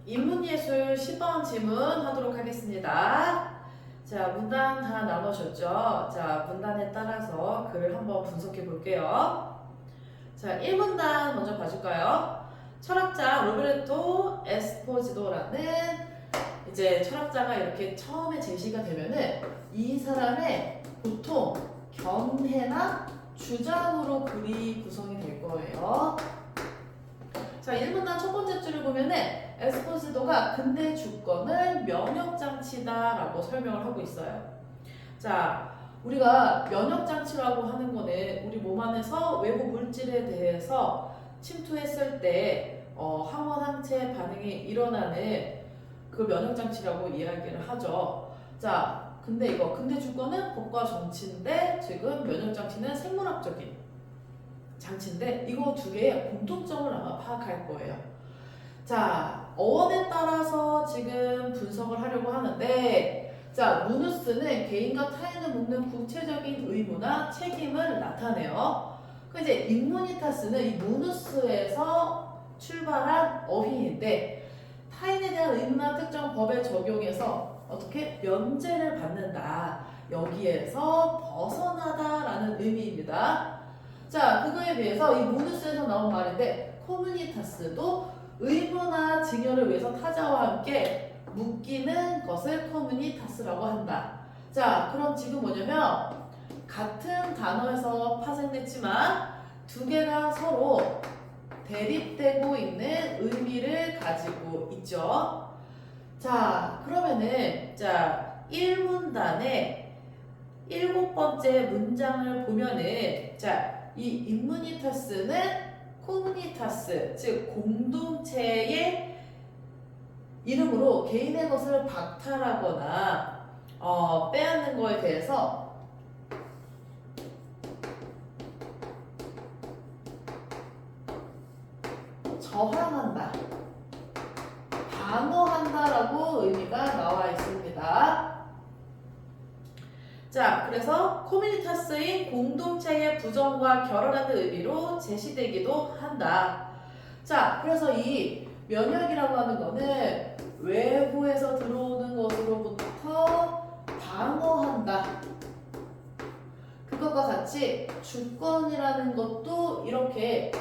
인문예술 10번 질문 하도록 하겠습니다. 자, 문단 다 나눠줬죠? 자, 문단에 따라서 글을 한번 분석해 볼게요. 자, 1문단 먼저 봐줄까요? 철학자 로베르토 에스포지도라는 이제 철학자가 이렇게 처음에 제시가 되면은 이 사람의 보통 견해나 주장으로 글이 구성이 될 거예요. 자, 1문단 첫 번째 줄을 보면은 에스포지도가 근대 주권은 면역장치다라고 설명을 하고 있어요. 자, 우리가 면역장치라고 하는 거는 우리 몸 안에서 외부 물질에 대해서 침투했을 때 항원 항체 반응이 일어나는 그 면역장치라고 이야기를 하죠. 자, 근데 이거 근대 주권은 법과 정치인데 지금 면역장치는 생물학적인 장치인데 이거 두 개의 공통점을 아마 파악할 거예요. 자, 어원에 따라서 지금 분석을 하려고 하는데 자, 무누스는 개인과 타인을 묶는 구체적인 의무나 책임을 나타내요. 그 이제 인무니타스는 이 무누스에서 출발한 어휘인데 타인에 대한 의무나 특정 법에 적용해서 어떻게 면제를 받는다. 여기에서 벗어나다라는 의미입니다. 자, 그거에 비해서 이 무누스에서 나온 말인데 코뮤니타스도 의무나 증여를 위해서 타자와 함께 묶이는 것을 커뮤니타스라고 한다. 자, 그럼 지금 뭐냐면 같은 단어에서 파생됐지만 두 개가 서로 대립되고 있는 의미를 가지고 있죠. 자, 그러면은 자, 1문단의 7번째 문장을 보면은 자, 이 인무니타스는 코뮤니타스, 즉 공동체의 이름으로 개인의 것을 박탈하거나 빼앗는 거에 대해서 저항한다, 방어한다라고 의미가 나와 있습니다. 자, 그래서 코뮤니타스인 공동체의 부정과 결여라는 의미로 제시되기도 한다. 자, 그래서 이 면역이라고 하는 거는 외부에서 들어오는 것으로부터 방어한다. 그것과 같이 주권이라는 것도 이렇게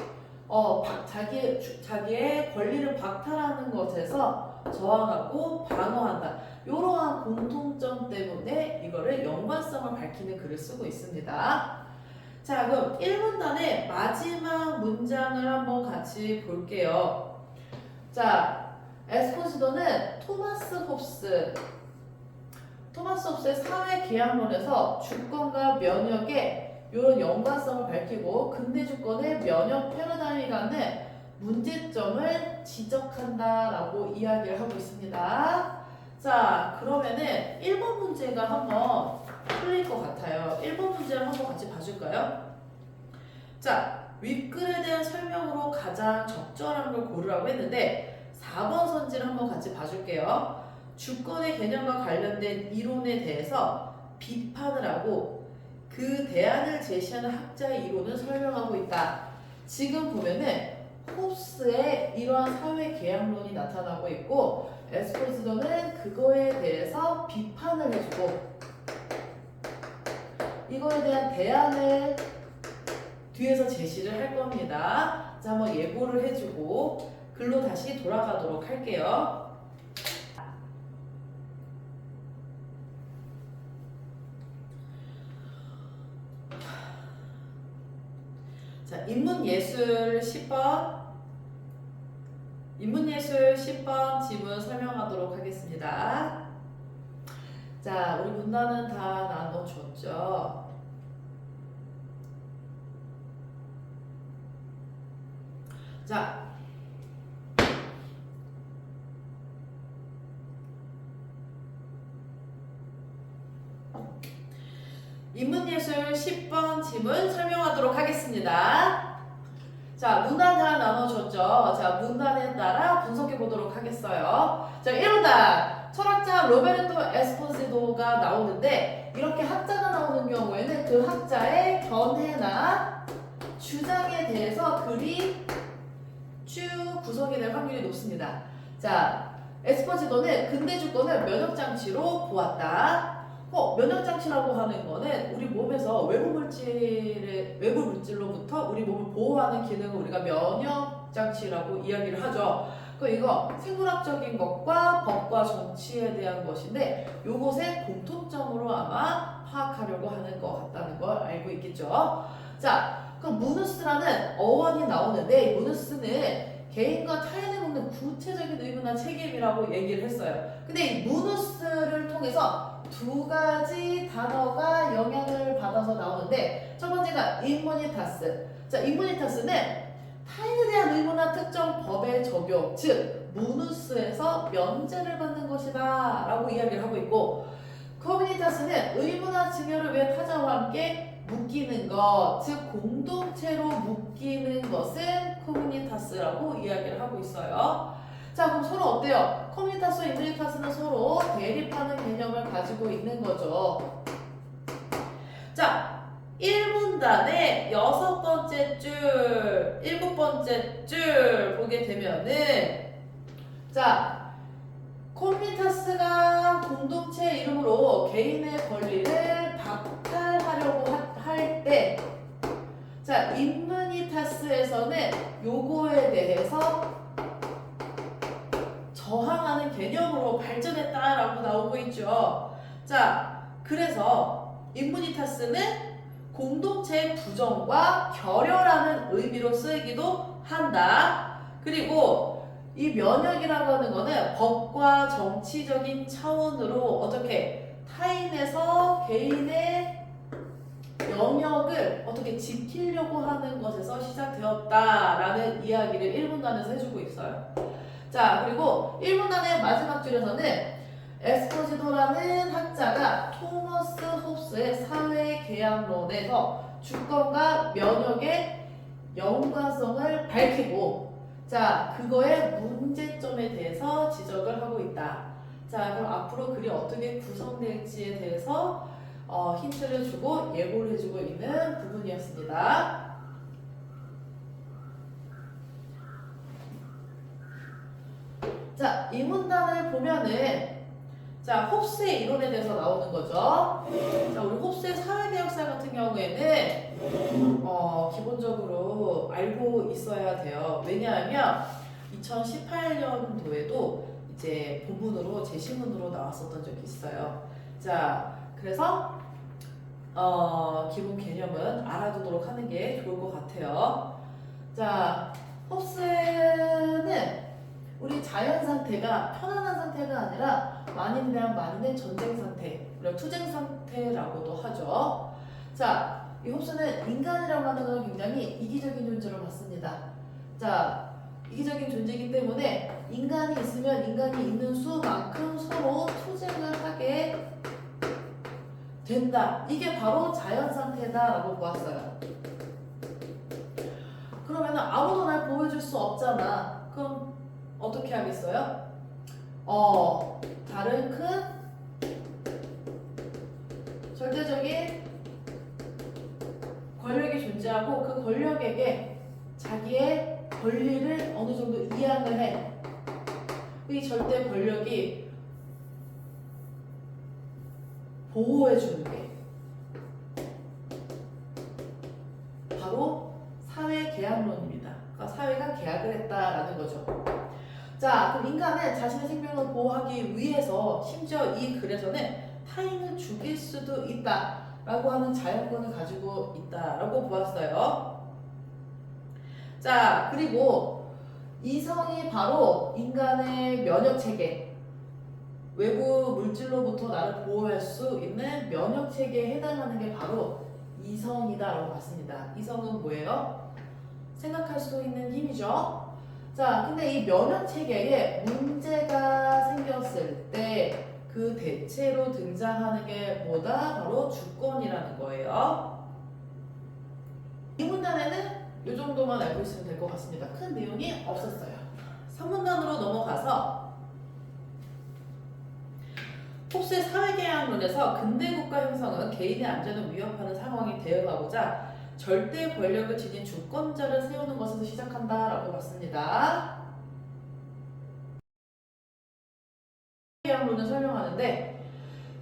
자기의 권리를 박탈하는 것에서 저항하고 방어한다. 이러한 공통점 때문에 이거를 연관성을 밝히는 글을 쓰고 있습니다. 자, 그럼 1문단의 마지막 문장을 한번 같이 볼게요. 자, 에스포지도는 토마스 홉스의 사회계약론에서 주권과 면역의 이런 연관성을 밝히고 근대 주권의 면역 패러다임이 갖는 문제점을 지적한다라고 이야기를 하고 있습니다. 자, 그러면은 1번 문제가 한번 풀릴 것 같아요. 1번 문제를 한번 같이 봐줄까요? 자, 윗글에 대한 설명으로 가장 적절한 걸 고르라고 했는데 4번 선지를 한번 같이 봐줄게요. 주권의 개념과 관련된 이론에 대해서 비판을 하고 그 대안을 제시하는 학자의 이론을 설명하고 있다. 지금 보면은 홉스의 이러한 사회 계약론이 나타나고 있고 에스포지도는 그거에 대해서 비판을 해주고 이거에 대한 대안을 뒤에서 제시를 할 겁니다. 자, 한번 예고를 해주고 글로 다시 돌아가도록 할게요. 자, 인문예술 10번 지문 설명하도록 하겠습니다. 자, 우리 문단은 다 나눠줬죠. 자, 인문예술 10번 지문 설명하도록 하겠습니다. 자, 문단 다 나눠줬죠. 자, 문단에 따라 분석해 보도록 하겠어요. 자, 1문단 철학자 로베르토 에스포지도가 나오는데 이렇게 학자가 나오는 경우에는 그 학자의 견해나 주장에 대해서 글이 쭉 구성이 될 확률이 높습니다. 자, 에스포지도는 근대 주권을 면역장치로 보았다. 면역장치라고 하는 거는 우리 몸에서 외부 물질로부터 우리 몸을 보호하는 기능을 우리가 면역장치라고 이야기를 하죠. 이거 생물학적인 것과 법과 정치에 대한 것인데 요것의 공통점으로 아마 파악하려고 하는 것 같다는 걸 알고 있겠죠. 자, 그럼 무누스라는 어원이 나오는데 이 무누스는 개인과 타인을 묶는 구체적인 의무나 책임이라고 얘기를 했어요. 근데 이 무누스를 통해서 두 가지 단어가 영향을 받아서 나오는데 첫 번째가 임무니타스. 자, 임무니타스는 타인에 대한 의무나 특정 법의 적용, 즉 무누스에서 면제를 받는 것이다 라고 이야기를 하고 있고, 커뮤니타스는 의무나 증여를 위해 타자와 함께 묶이는 것, 즉 공동체로 묶이는 것은 커뮤니타스라고 이야기를 하고 있어요. 자, 그럼 서로 어때요? 커뮤니타스와 임무니타스는 서로 대립하는 개념을 가지고 있는 거죠. 자, 1문단의 6번째 줄, 7번째 줄 보게 되면은, 자, 커뮤니타스가 공동체 이름으로 개인의 권리를 박탈하려고 할 때, 자, 임무니타스에서는 요거에 대해서 저항하는 개념으로 발전했다라고 나오고 있죠. 자, 그래서 임무니타스는 공동체의 부정과 결여라는 의미로 쓰이기도 한다. 그리고 이 면역이라고 하는 거는 법과 정치적인 차원으로 어떻게 타인에서 개인의 영역을 어떻게 지키려고 하는 것에서 시작되었다라는 이야기를 1문단에서 해주고 있어요. 자, 그리고 1문단의 마지막 줄에서는 에스포지도라는 학자가 토머스 홉스의 사회계약론에서 주권과 면역의 연관성을 밝히고, 자, 그거의 문제점에 대해서 지적을 하고 있다. 자, 그럼 앞으로 글이 어떻게 구성될지에 대해서 힌트를 주고 예고를 해주고 있는 부분이었습니다. 자, 이 문단을 보면은, 자, 홉스의 이론에 대해서 나오는 거죠. 자, 우리 홉스의 사회개혁사 같은 경우에는 기본적으로 알고 있어야 돼요. 왜냐하면 2018년도에도 이제 본문으로 제시문으로 나왔었던 적이 있어요. 자, 그래서 기본 개념은 알아두도록 하는 게 좋을 것 같아요. 자, 홉스는 우리 자연 상태가 편안한 상태가 아니라 만인에 대한 만인의 전쟁 상태, 우리가 투쟁 상태라고도 하죠. 자, 이 홉스는 인간이라고 하는 건 굉장히 이기적인 존재로 봤습니다. 자, 이기적인 존재이기 때문에 인간이 있으면 인간이 있는 수만큼 서로 투쟁을 하게 된다. 이게 바로 자연 상태다라고 보았어요. 그러면 아무도 날 보호해줄 수 없잖아. 그럼 어떻게 하겠어요? 다른 큰 절대적인 권력이 존재하고 그 권력에게 자기의 권리를 어느 정도 이양을 해. 이 절대 권력이 보호해주는 게 바로 사회계약론입니다. 그러니까 사회가 계약을 했다라는 거죠. 자, 그럼 인간은 자신의 생명을 보호하기 위해서 심지어 이 글에서는 타인을 죽일 수도 있다라고 하는 자연권을 가지고 있다라고 보았어요. 자, 그리고 이성이 바로 인간의 면역체계, 외부 물질로부터 나를 보호할 수 있는 면역체계에 해당하는 게 바로 이성이다라고 봤습니다. 이성은 뭐예요? 생각할 수 있는 힘이죠. 자, 근데 이 면역체계에 문제가 생겼을 때 그 대체로 등장하는 게 뭐다? 바로 주권이라는 거예요. 이 문단에는 이 정도만 알고 있으면 될 것 같습니다. 큰 내용이 없었어요. 3문단으로 넘어가서 홉스의 사회계약론에서 근대국가 형성은 개인의 안전을 위협하는 상황에 대응하고자 절대 권력을 지닌 주권자를 세우는 것에서 시작한다라고 봤습니다. 하는데,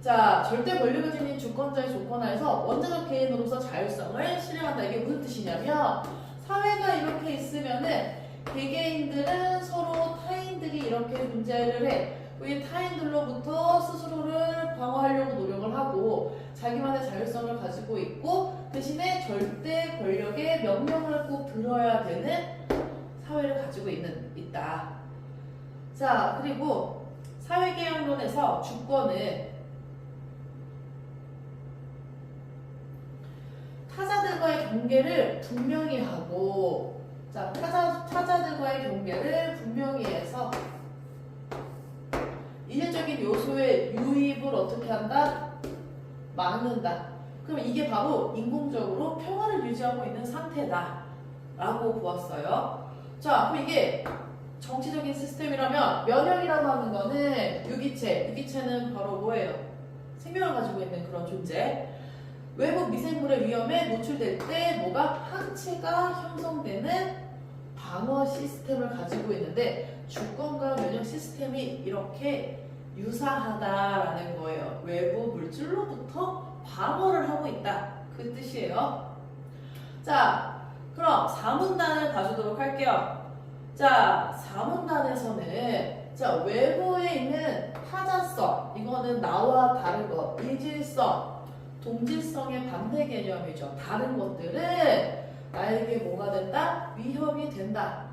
자, 절대 권력을 지닌 주권자의 조건하에서 원자적 개인으로서 자율성을 실행한다. 이게 무슨 뜻이냐면, 사회가 이렇게 있으면은 개개인들은 서로 타인들이 이렇게 문제를 해. 이 타인들로부터 스스로를 방어하려고 노력을 하고 자기만의 자율성을 가지고 있고 대신에 절대 권력의 명령을 꼭 들어야 되는 사회를 가지고 있다. 자, 그리고 사회개혁론에서 주권은 타자들과의 경계를 분명히 하고, 자, 타자들과의 경계를 분명히 해서 일률적인 요소의 유입을 어떻게 한다? 막는다. 그럼 이게 바로 인공적으로 평화를 유지하고 있는 상태다 라고 보았어요. 자, 그럼 이게 정치적인 시스템이라면 면역이라고 하는 거는 유기체는 바로 뭐예요? 생명을 가지고 있는 그런 존재. 외부 미생물의 위험에 노출될 때 뭐가 항체가 형성되는 방어 시스템을 가지고 있는데 주권과 면역 시스템이 이렇게 유사하다라는 거예요. 외부 물질로부터 방어를 하고 있다. 그 뜻이에요. 자, 그럼 4문단을 봐주도록 할게요. 자, 4문단에서는 자, 외부에 있는 타자성, 이거는 나와 다른 것, 이질성, 동질성의 반대 개념이죠. 다른 것들은 나에게 뭐가 된다? 위협이 된다.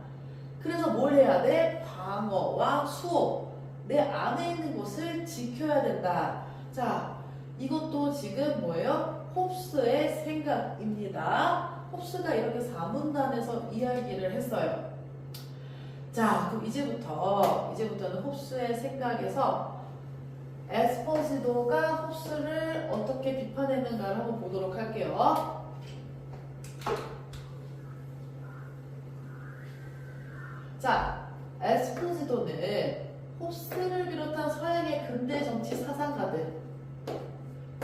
그래서 뭘 해야 돼? 방어와 수호. 내 안에 있는 것을 지켜야 된다. 자, 이것도 지금 뭐예요? 홉스의 생각입니다. 홉스가 이렇게 4문단에서 이야기를 했어요. 자, 그럼 이제부터는 홉스의 생각에서 에스포지도가 홉스를 어떻게 비판했는가를 한번 보도록 할게요. 자, 에스포지도는 홉스를 비롯한 서양의 근대 정치 사상가들,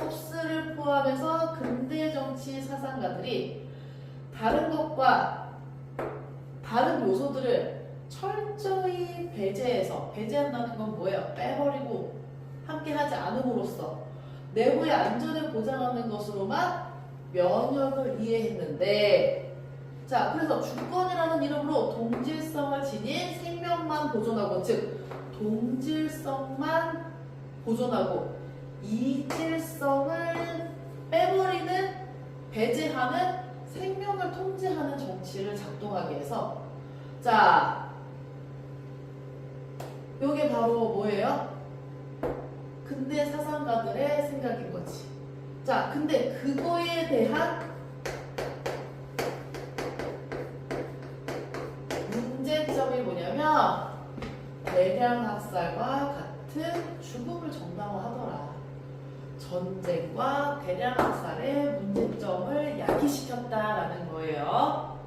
홉스를 포함해서 근대 정치 사상가들이 다른 것과 다른 요소들을 철저히 배제한다는 건 뭐예요? 빼버리고 함께하지 않음으로써 내부의 안전을 보장하는 것으로만 면역을 이해했는데, 자, 그래서 주권이라는 이름으로 동질성을 지닌 생명만 보존하고, 즉 동질성만 보존하고 이질성을 빼버리는, 배제하는, 생명을 통제하는 정치를 작동하게 해서, 자, 이게 바로 뭐예요? 근대 사상가들의 생각인 거지. 자, 근데 그거에 대한 문제점이 뭐냐면 대량학살과 같은 죽음을 정당화하더라. 전쟁과 대량학살의 문제점을 야기시켰다라는 거예요.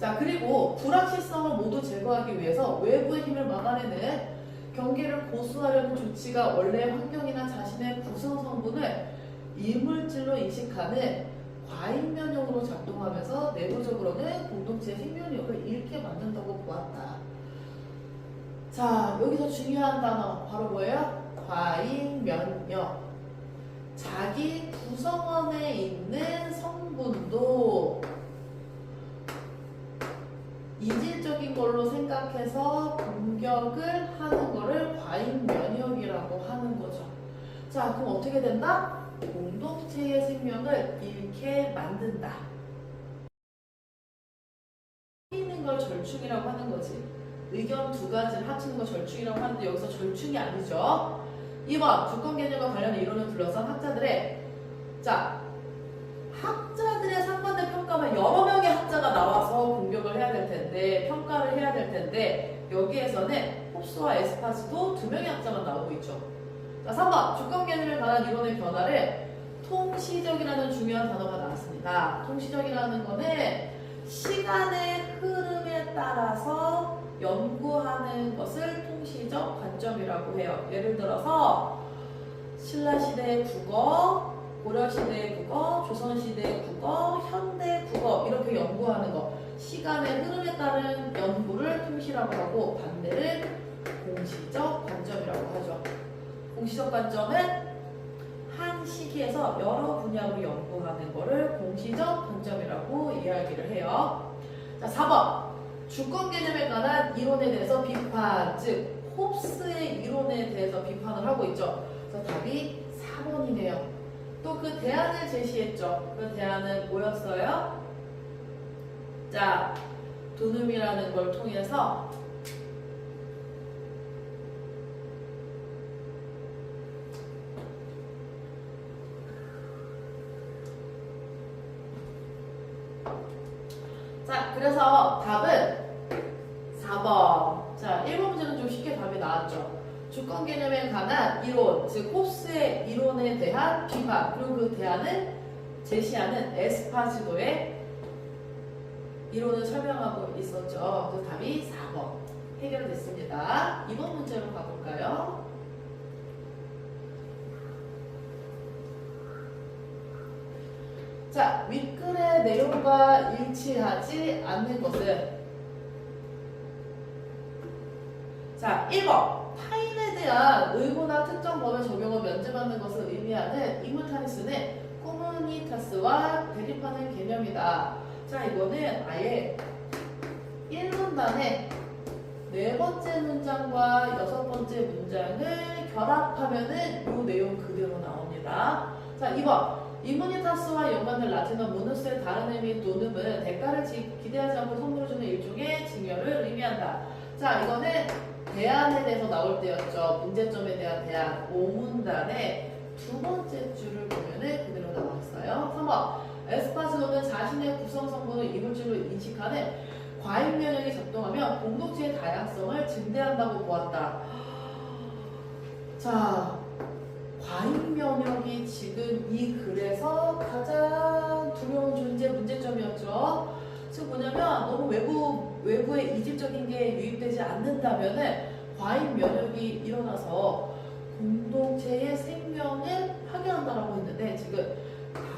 자, 그리고 불확실성을 모두 제거하기 위해서 외부의 힘을 막아내는 경계를 고수하려는 조치가 원래 환경이나 자신의 구성 성분을 이물질로 인식하는 과잉면역으로 작동하면서 내부적으로는 공동체의 생명력을 잃게 만든다고 보았다. 자, 여기서 중요한 단어 바로 뭐예요? 과잉면역. 자기 구성원에 있는 성분도 이질적인 걸로 생각해서 공격을 하는 거를 과잉면역이라고 하는 거죠. 자, 그럼 어떻게 된다? 공동체의 생명을 잃게 만든다. 합치는 걸 절충이라고 하는 거지. 의견 두 가지를 합치는 걸 절충이라고 하는데 여기서 절충이 아니죠. 2번, 주권 개념과 관련된 이론을 둘러싼 학자들의, 자, 학자들의 상반된 평가만 여러 명의 학자가 나와서 공격을 해야 될 텐데, 평가를 해야 될 텐데, 여기에서는 홉스와 에스파지도 두 명의 학자가 나오고 있죠. 자, 3번, 주권 개념에 관한 이론의 변화를 통시적이라는 중요한 단어가 나왔습니다. 통시적이라는 거는 시간의 흐름에 따라서 연구하는 것을 통시적 관점이라고 해요. 예를 들어서 신라시대의 국어, 고려시대의 국어, 조선시대의 국어, 현대 국어 이렇게 연구하는 거, 시간의 흐름에 따른 연구를 통시라고 하고 반대를 공시적 관점이라고 하죠. 공시적 관점은 한 시기에서 여러 분야로 연구하는 거를 공시적 관점이라고 이야기를 해요. 자, 4번. 주권 개념에 관한 이론에 대해서 비판, 즉 홉스의 이론에 대해서 비판을 하고 있죠. 그래서 답이 4번이네요. 또 그 대안을 제시했죠. 그 대안은 뭐였어요? 자, 도눔이라는 걸 통해서 자, 그래서 답은 4번. 자, 1번 문제는 좀 쉽게 답이 나왔죠. 주권 개념에 관한 이론, 즉 홉스의 이론에 대한 비판, 그리고 그 대안을 제시하는 에스파시도의 이론을 설명하고 있었죠. 그 답이 4번 해결됐습니다. 2번 문제로 가볼까요? 자, 윗글의 내용과 일치하지 않는 것은 자, 1번 타인에 대한 의무나 특정 법의 적용을 면제받는 것을 의미하는 이무타니스는 코무니타스와 대립하는 개념이다. 자, 이거는 아예 1문단의 네 번째 문장과 여섯 번째 문장을 결합하면은 이 내용 그대로 나옵니다. 자, 2번 이무니타스와 연관된 라틴어 무누스의 다른 의미인 도눔은 대가를 기대하지 않고 선물을 주는 일종의 증여를 의미한다. 자, 이거는 대안에 대해서 나올 때였죠. 문제점에 대한 대안 5문단의 두 번째 줄을 보면은 그대로 나왔어요. 3번 에스파시노는 자신의 구성 성분을 이물질로 인식하는 과잉 면역이 작동하며 공동체의 다양성을 증대한다고 보았다. 자, 과잉 면역이 지금 이 글에서 가장 두려운 존재 문제점이었죠. 즉 뭐냐면 너무 외부의 이질적인 게 유입되지 않는다면은 과잉 면역이 일어나서 공동체의 생명을 파괴한다라고 했는데 지금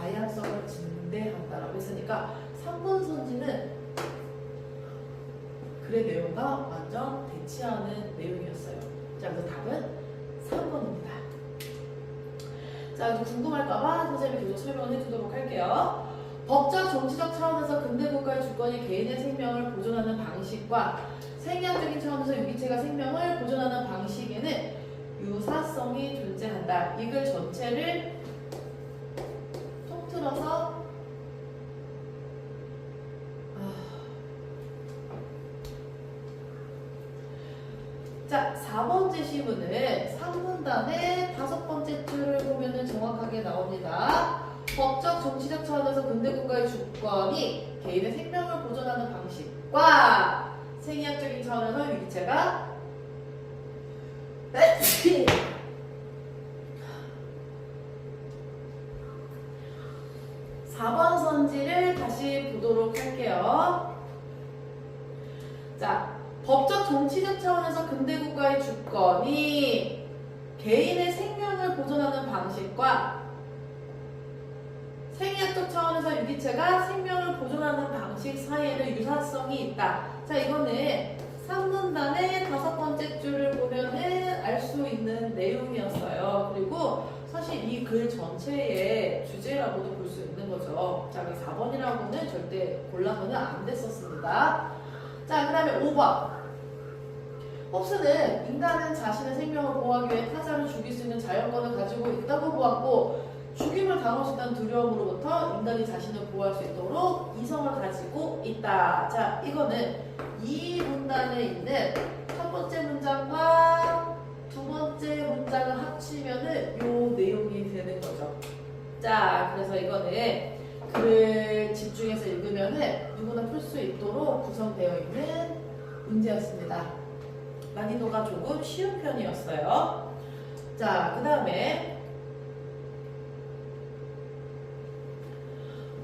다양성을 증대한다라고 했으니까 3번 선지는 글의 내용과 완전 대치하는 내용이었어요. 자, 그래서 답은 3번입니다. 자, 궁금할까봐 선생님이 계속 설명을 해주도록 할게요. 법적, 정치적 차원에서 근대국가의 주권이 개인의 생명을 보존하는 방식과 생리학적인 차원에서 유기체가 생명을 보존하는 방식에는 유사성이 존재한다. 이 글 전체를 통틀어서 자, 4번 제시문은 3문단의 5번째 줄을 보면은 정확하게 나옵니다. 법적, 정치적 차원에서 근대국가의 주권이 개인의 생명을 보존하는 방식과 생리학적인 차원에서 유기체가 4번 선지를 다시 보도록 할게요. 자, 법적, 정치적 차원에서 근대국가의 주권이 개인의 생명을 보존하는 방식과 생리학적 차원에서 유기체가 생명을 보존하는 방식 사이에는 유사성이 있다. 자, 이거는 3문단의 5번째 줄을 보면은 알 수 있는 내용이었어요. 그리고 사실 이 글 전체의 주제라고도 볼 수 있는 거죠. 자, 4번이라고는 절대 골라서는 안 됐었습니다. 자, 그 다음에 5번. 홉스는 인간은 자신의 생명을 보호하기 위해 타자를 죽일 수 있는 자연권을 가지고 있다고 보았고 죽임을 당할 수 있다는 두려움으로부터 인간이 자신을 보호할 수 있도록 이성을 가지고 있다. 자, 이거는 이 문단에 있는 첫 번째 문장과 두 번째 문장을 합치면은 요 내용이 되는 거죠. 자, 그래서 이거는 글을 집중해서 읽으면은 누구나 풀 수 있도록 구성되어 있는 문제였습니다. 난이도가 조금 쉬운 편이었어요. 자, 그 다음에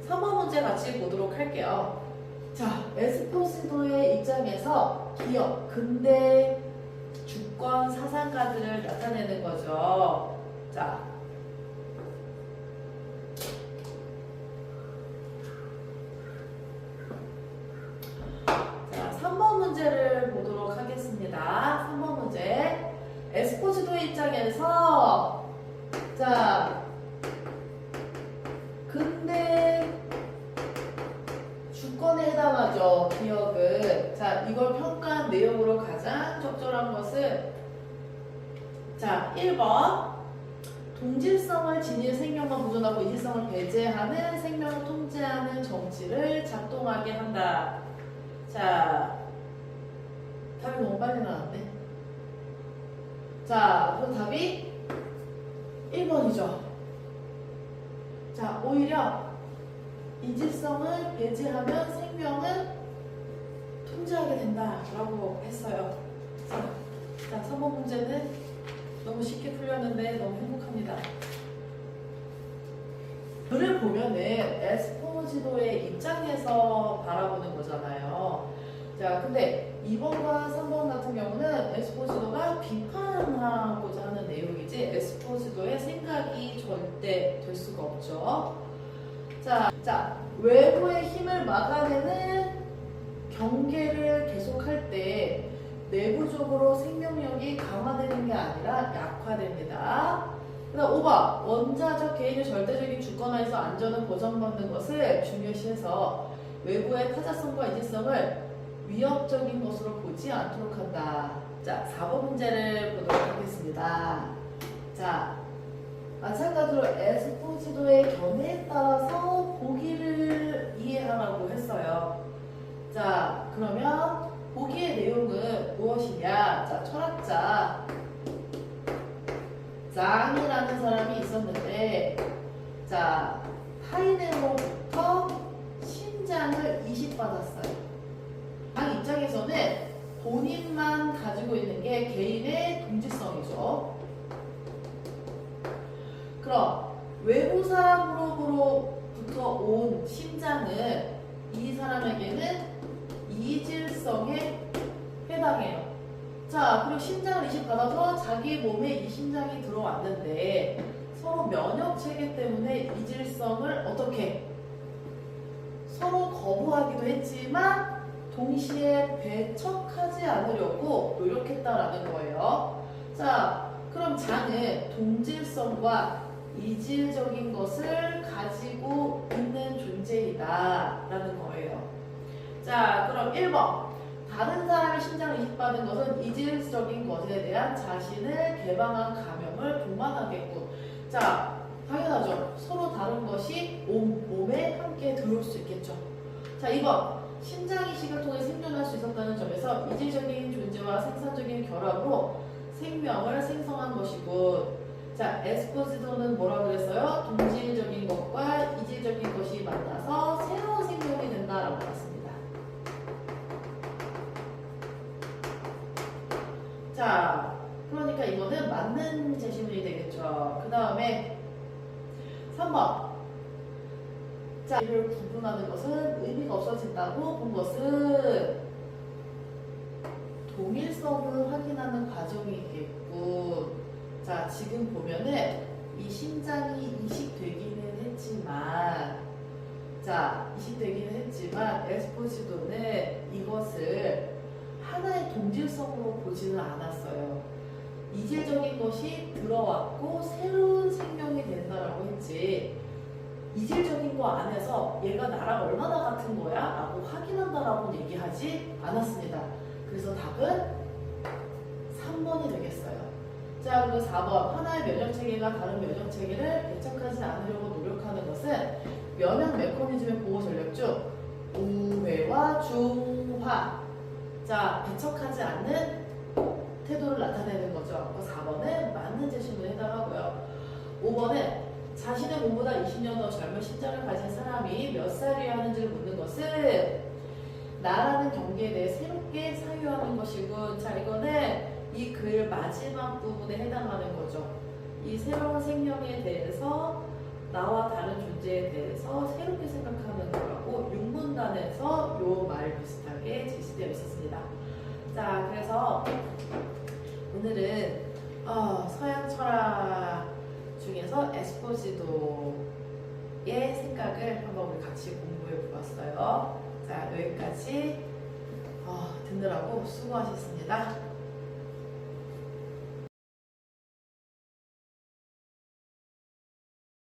3번 문제 같이 보도록 할게요. 자, 에스포시도의 입장에서 기업, 근대 주권 사상가들을 나타내는 거죠. 자, 3번 문제를 보도록 하겠습니다. 3번 문제. 이번 평가 내용으로 가장 적절한 것은 자 1번 동질성을 지닌 생명과 보존하고 이질성을 배제하는 생명을 통제하는 정치를 작동하게 한다. 자 답이 너무 빨리 나왔네. 자 그럼 답이 1번이죠. 자 오히려 이질성을 배제하면 생명을 통제하게 된다라고 했어요. 자 3번 문제는 너무 쉽게 풀렸는데 너무 행복합니다. 글을 보면은 에스포지도의 입장에서 바라보는 거잖아요. 자 근데 2번과 3번 같은 경우는 에스포지도가 비판하고자 하는 내용이지 에스포지도의 생각이 절대 될 수가 없죠. 자 외부의 힘을 막아내는 경계를 계속할 때 내부적으로 생명력이 강화되는 게 아니라 약화됩니다. 그 다음 5번 원자적 개인의 절대적인 주권하에서 안전을 보장받는 것을 중요시해서 외부의 타자성과 이질성을 위협적인 것으로 보지 않도록 한다. 자 4번 문제를 보도록 하겠습니다. 자 마찬가지로 에스포지도의 견해에 따라서 보기를 이해하라고 했어요. 자 그러면 보기의 내용은 무엇이냐? 자 철학자 장이라는 사람이 있었는데 자 타인으로부터 신장을 이식받았어요. 장 입장에서는 본인만 가지고 있는 게 개인의 동질성이죠. 그럼 외부 사람으로부터 온 신장은 이 사람에게는 이질성에 해당해요. 자, 그리고 신장을 이식받아서 자기 몸에 이 신장이 들어왔는데 서로 면역 체계 때문에 이질성을 어떻게 서로 거부하기도 했지만 동시에 배척하지 않으려고 노력했다라는 거예요. 자, 그럼 장은 동질성과 이질적인 것을 가지고 있는 존재이다 라는 거예요. 자 그럼 1번 다른 사람의 신장을 이식받은 것은 이질적인 것에 대한 자신을 개방한 감염을 동반하겠군. 자 당연하죠. 서로 다른 것이 몸에 함께 들어올 수 있겠죠. 자 2번 신장 이식을 통해 생존할 수 있었다는 점에서 이질적인 존재와 생산적인 결합으로 생명을 생성한 것이군. 자, 에스포지도는 뭐라고 그랬어요? 동질적인 것과 이질적인 것이 만나서 새로운 생명이 된다라고 봤습니다. 자, 그러니까 이거는 맞는 제시문이 되겠죠. 그 다음에 3번. 자, 이를 구분하는 것은 의미가 없어진다고 본 것은 동일성을 확인하는 과정이겠고 자 지금 보면은 이 신장이 이식되기는 했지만 에스포지도는 이것을 하나의 동질성으로 보지는 않았어요. 이질적인 것이 들어왔고 새로운 생명이 된다라고 했지 이질적인 거 안에서 얘가 나랑 얼마나 같은 거야? 라고 확인한다라고 얘기하지 않았습니다. 그래서 답은 3번이 되겠어요. 자, 그리고 4번. 하나의 면역체계가 다른 면역체계를 배척하지 않으려고 노력하는 것은 면역 메커니즘의 보호 전략 중 우회와 중화. 자, 배척하지 않는 태도를 나타내는 거죠. 4번은 맞는 제시문에 해당하고요. 5번은 자신의 몸보다 20년 더 젊은 신장을 가진 사람이 몇 살이어야 하는지를 묻는 것은 나라는 경계에 대해 새롭게 사유하는 것이군. 자, 이거는 이 글 마지막 부분에 해당하는 거죠. 이 새로운 생명에 대해서 나와 다른 존재에 대해서 새롭게 생각하는 거라고 6문단에서 요 말 비슷하게 제시되어 있었습니다. 자, 그래서 오늘은 서양 철학 중에서 에스포지도의 생각을 한번 우리 같이 공부해 보았어요. 자, 여기까지 듣느라고 수고하셨습니다.